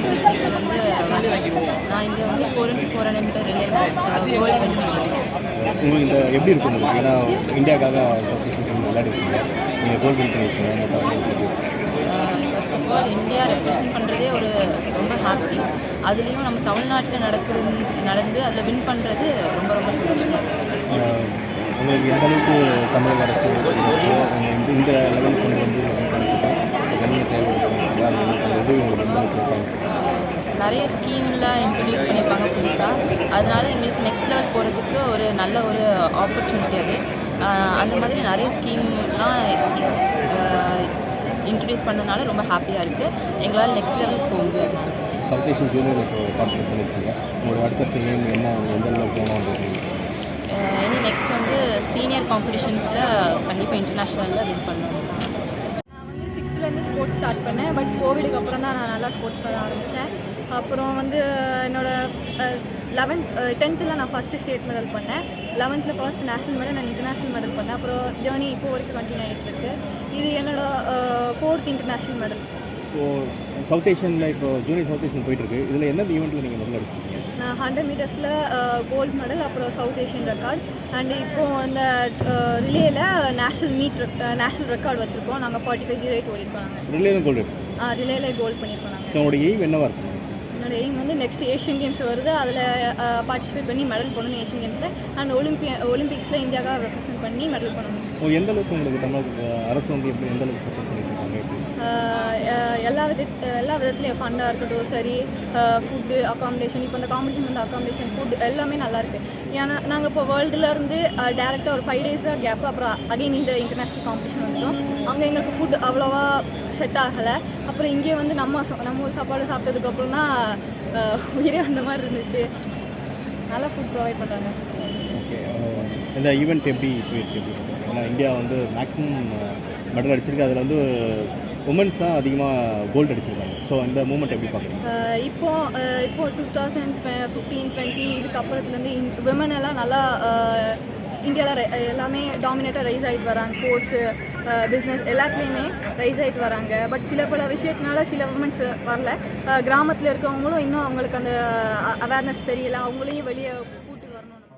டிஸ்ட்ரிக்ட்ல வந்து நான் இங்கே வந்து 4x400 மீட்டர் ரிலேல கோல்டு வின் பண்ணியிருக்கேன். உங்களுக்கு இந்த எப்படி இருக்கும் உங்களுக்கு? ஏன்னா இந்தியாவுக்காக சவுத் ஏஷியன் டீம் விளையாடிருக்கீங்க, நீங்கள் கோல்டு வின் பண்ணியிருக்கீங்க. அந்த தகவல் first of all India represent பண்ணுறதே ஒரு ரொம்ப ஹாப்பி. அதுலேயும் நம்ம தமிழ்நாட்டில் நடந்து அதில் வின் பண்ணுறது ரொம்ப ரொம்ப சந்தோஷமாக இருக்குது. உங்களுக்கு எந்த அளவுக்கு தமிழக அரசு இந்த லெவலுக்கு கொண்டு வந்து கண்ணிய தேவை உங்களுக்கு நிறைய ஸ்கீம்லாம் இன்ட்ரடியூஸ் பண்ணியிருக்காங்க புதுசாக. அதனால எங்களுக்கு நெக்ஸ்ட் லெவல் போகிறதுக்கு ஒரு நல்ல ஒரு ஆப்பர்ச்சுனிட்டி அது. அந்த மாதிரி நிறைய ஸ்கீம்லாம் இன்ட்ரடியூஸ் பண்ணதுனால ரொம்ப ஹாப்பியாக இருக்குது. எங்களால் நெக்ஸ்ட் லெவலுக்கு போக முடியாது. சவுத் ஏஷியன் ஜூனியர் இப்போ பார்ட்டிசிபேட் பண்ணியிருக்கீங்க. உங்களோட அடுத்த எய்ம் என்ன, எந்த அளவுக்கு போகணும்? இனி நெக்ஸ்ட் வந்து சீனியர் காம்படிஷன்ஸில் கண்டிப்பாக இன்டர்நேஷ்னலில் வின் பண்ணணும். நான் வந்து 6th ஸ்போர்ட்ஸ் ஸ்டார்ட் பண்ணேன். பட் கோவிடுக்கு அப்புறம் தான் நான் நல்லா ஸ்போர்ட்ஸ் பண்ண ஆரம்பித்தேன். அப்புறம் வந்து என்னோடய 10th நான் ஃபஸ்ட்டு ஸ்டேட் மெடல் பண்ணேன். 11th first national medal and international medal பண்ணேன். அப்புறம் ஜேர்னி இப்போ வரைக்கும் கண்டினியூ ஆகிட்டு இருக்குது. இது என்னோடய 4th இன்டர்நேஷ்னல் மெடல். இப்போது சவுத் ஏஷியனில் இப்போ ஜூனியர் சவுத் ஏஷியன் போயிட்டுருக்கு. இதில் எந்த ஈவெண்ட்டில் நீங்கள் மெடல் அடிச்சிருக்கீங்க? நான் 100 மீட்டர்ஸில் கோல்டு மெடல், அப்புறம் சவுத் ஏஷியன் ரெக்கார்ட். அண்ட் இப்போது அந்த ரிலேயில் நேஷ்னல் ரெக்கார்டு வச்சுருக்கோம். நாங்கள் 45:08 ஓடிருக்கோம். நாங்கள் ரிலேல கோல்டு ரிலேல கோல்டு பண்ணியிருக்கோம். நாங்கள் உங்களோட எய்ம் என்னவாக இருக்கும்? என்னோடய எய்ம் வந்து நெக்ஸ்ட் ஏஷியன் கேம்ஸ் வருது, அதில் பார்ட்டிசிபேட் பண்ணி மெடல் பண்ணணும் ஏஷியன் கேம்ஸில். அண்ட் ஒலிம்பிக்ஸில் இந்தியாவுக்காக ரெப்ரசென்ட் பண்ணி மெடல் பண்ணணும். எந்த அளவுக்கு உங்களுக்கு தமிழக அரசு வந்து எப்படி எந்த அளவுக்கு சப்போர்ட் பண்ணியிருக்காங்க? எல்லா விதத்துலையும் ஃபண்டாக இருக்கட்டும், சரி, ஃபுட்டு, அக்காமடேஷன். இப்போ இந்த காம்படிஷன் வந்து அக்காமடேஷன், ஃபுட் எல்லாமே நல்லாயிருக்கு. ஏன்னா நாங்கள் இப்போ வேர்ல்டுலேருந்து டேரெக்டாக ஒரு 5 days கேப்பு, அப்புறம் அகைன் இந்த இன்டர்நேஷ்னல் காம்படிஷன் வந்துட்டோம். அங்கே எங்களுக்கு ஃபுட் அவ்வளோவா செட் ஆகலை. அப்புறம் இங்கே வந்து நம்ம சாப்பாடு சாப்பிட்டதுக்கப்புறம் தான் உயிரே அந்த மாதிரி இருந்துச்சு. நல்லா ஃபுட் ப்ரொவைட் பண்ணுறாங்க. ஓகே, இந்த ஈவெண்ட் எப்படி போயிருக்கு? ஏன்னா இந்தியா வந்து மேக்ஸிமம் மெடல் அடிச்சிருக்கு. அதில் வந்து உமன்ஸ் தான் அதிகமாக கோல்டு அடிச்சிருக்காங்க. ஸோ இந்த மூமெண்ட் எப்படி பார்க்குறீங்க? இப்போ 2015-20 இதுக்கப்புறத்துலேருந்து விமன் எல்லாம் நல்லா இந்தியாவில் எல்லாமே டாமினேட்டாக ரைஸ் ஆகிட்டு வராங்க. ஸ்போர்ட்ஸு, பிஸ்னஸ் எல்லாத்துலேயுமே ரைஸ் ஆகிட்டு வராங்க. பட் பல விஷயத்தினால சில உமன்ஸ் வரல. கிராமத்தில் இருக்கவங்களும் இன்னும் அவங்களுக்கு அந்த அவேர்னஸ் தெரியல. அவங்களையும் வெளியே